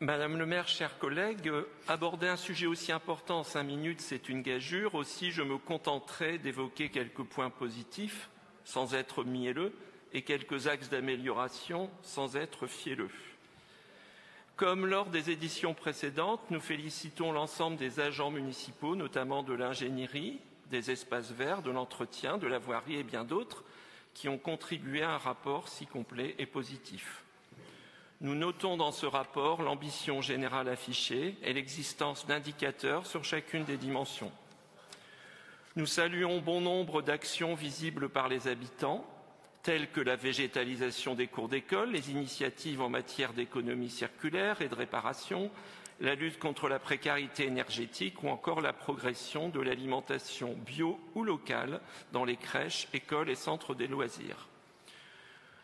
Madame le maire, chers collègues, aborder un sujet aussi important en 5 minutes, c'est une gageure. Aussi, je me contenterai d'évoquer quelques points positifs, sans être mielleux, et quelques axes d'amélioration, sans être fielleux. Comme lors des éditions précédentes, nous félicitons l'ensemble des agents municipaux, notamment de l'ingénierie, des espaces verts, de l'entretien, de la voirie et bien d'autres, qui ont contribué à un rapport si complet et positif. Nous notons dans ce rapport l'ambition générale affichée et l'existence d'indicateurs sur chacune des dimensions. Nous saluons bon nombre d'actions visibles par les habitants, telles que la végétalisation des cours d'école, les initiatives en matière d'économie circulaire et de réparation, la lutte contre la précarité énergétique ou encore la progression de l'alimentation bio ou locale dans les crèches, écoles et centres des loisirs.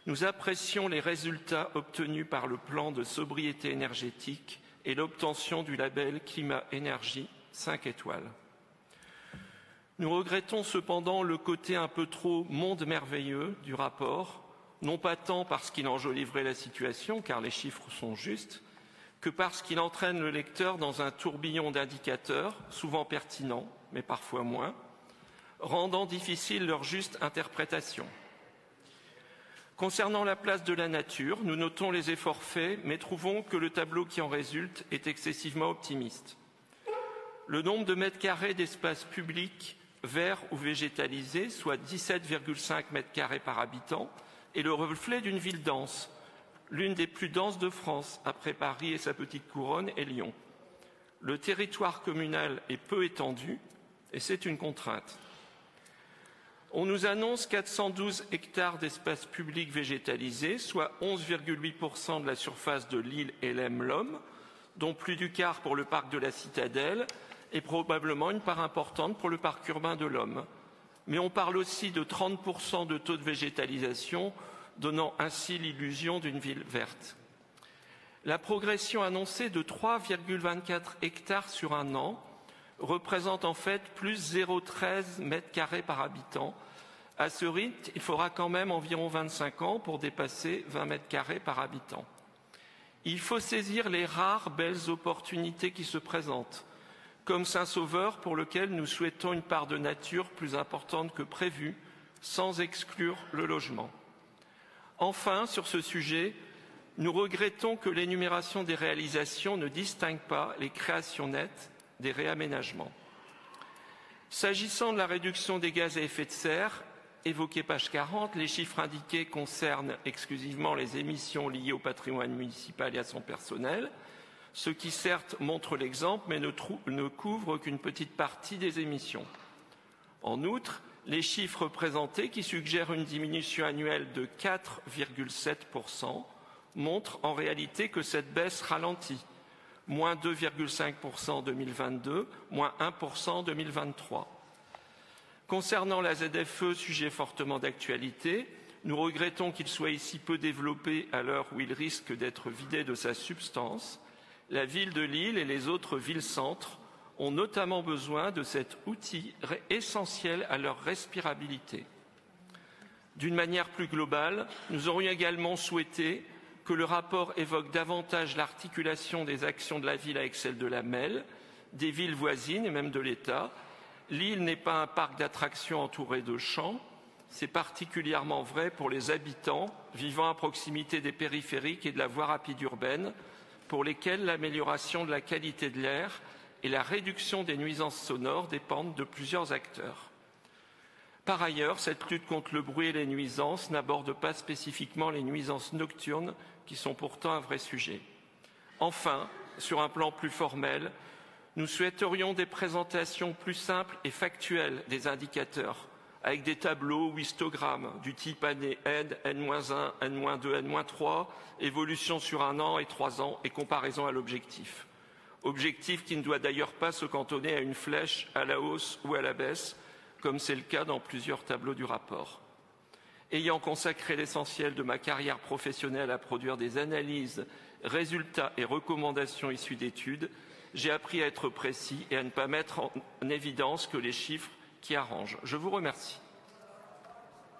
Nous apprécions les résultats obtenus par le plan de sobriété énergétique et l'obtention du label Climat-Énergie 5 étoiles. Nous regrettons cependant le côté un peu trop monde merveilleux du rapport, non pas tant parce qu'il enjoliverait la situation, car les chiffres sont justes, que parce qu'il entraîne le lecteur dans un tourbillon d'indicateurs, souvent pertinents, mais parfois moins, rendant difficile leur juste interprétation. Concernant la place de la nature, nous notons les efforts faits, mais trouvons que le tableau qui en résulte est excessivement optimiste. Le nombre de mètres carrés d'espaces publics verts ou végétalisés, soit 17,5 mètres carrés par habitant, est le reflet d'une ville dense, l'une des plus denses de France, après Paris et sa petite couronne et Lyon. Le territoire communal est peu étendu et c'est une contrainte. On nous annonce 412 hectares d'espaces publics végétalisés, soit 11,8% de la surface de l'île Hélène-Lhomme, dont plus du quart pour le parc de la Citadelle et probablement une part importante pour le parc urbain de l'Homme. Mais on parle aussi de 30% de taux de végétalisation, donnant ainsi l'illusion d'une ville verte. La progression annoncée de 3,24 hectares sur un an représente en fait plus 0,13 mètres carrés par habitant. À ce rythme, il faudra quand même environ 25 ans pour dépasser 20 mètres carrés par habitant. Il faut saisir les rares belles opportunités qui se présentent, comme Saint-Sauveur pour lequel nous souhaitons une part de nature plus importante que prévu, sans exclure le logement. Enfin, sur ce sujet, nous regrettons que l'énumération des réalisations ne distingue pas les créations nettes des réaménagements. S'agissant de la réduction des gaz à effet de serre, évoquée page 40, les chiffres indiqués concernent exclusivement les émissions liées au patrimoine municipal et à son personnel, ce qui certes montre l'exemple, mais ne couvre qu'une petite partie des émissions. En outre, les chiffres présentés, qui suggèrent une diminution annuelle de 4,7%, montrent en réalité que cette baisse ralentit. Moins 2,5% en 2022, moins 1% en 2023. Concernant la ZFE, sujet fortement d'actualité, nous regrettons qu'il soit ici peu développé à l'heure où il risque d'être vidé de sa substance. La ville de Lille et les autres villes-centres ont notamment besoin de cet outil essentiel à leur respirabilité. D'une manière plus globale, nous aurions également souhaité que le rapport évoque davantage l'articulation des actions de la ville avec celle de la MEL, des villes voisines et même de l'État. Lille n'est pas un parc d'attractions entouré de champs. C'est particulièrement vrai pour les habitants vivant à proximité des périphériques et de la voie rapide urbaine, pour lesquels l'amélioration de la qualité de l'air et la réduction des nuisances sonores dépendent de plusieurs acteurs. Par ailleurs, cette lutte contre le bruit et les nuisances n'aborde pas spécifiquement les nuisances nocturnes, qui sont pourtant un vrai sujet. Enfin, sur un plan plus formel, nous souhaiterions des présentations plus simples et factuelles des indicateurs, avec des tableaux ou histogrammes du type année N, N-1, N-2, N-3, évolution sur 1 an et 3 ans et comparaison à l'objectif. Objectif qui ne doit d'ailleurs pas se cantonner à une flèche à la hausse ou à la baisse, comme c'est le cas dans plusieurs tableaux du rapport. Ayant consacré l'essentiel de ma carrière professionnelle à produire des analyses, résultats et recommandations issus d'études, j'ai appris à être précis et à ne pas mettre en évidence que les chiffres qui arrangent. Je vous remercie.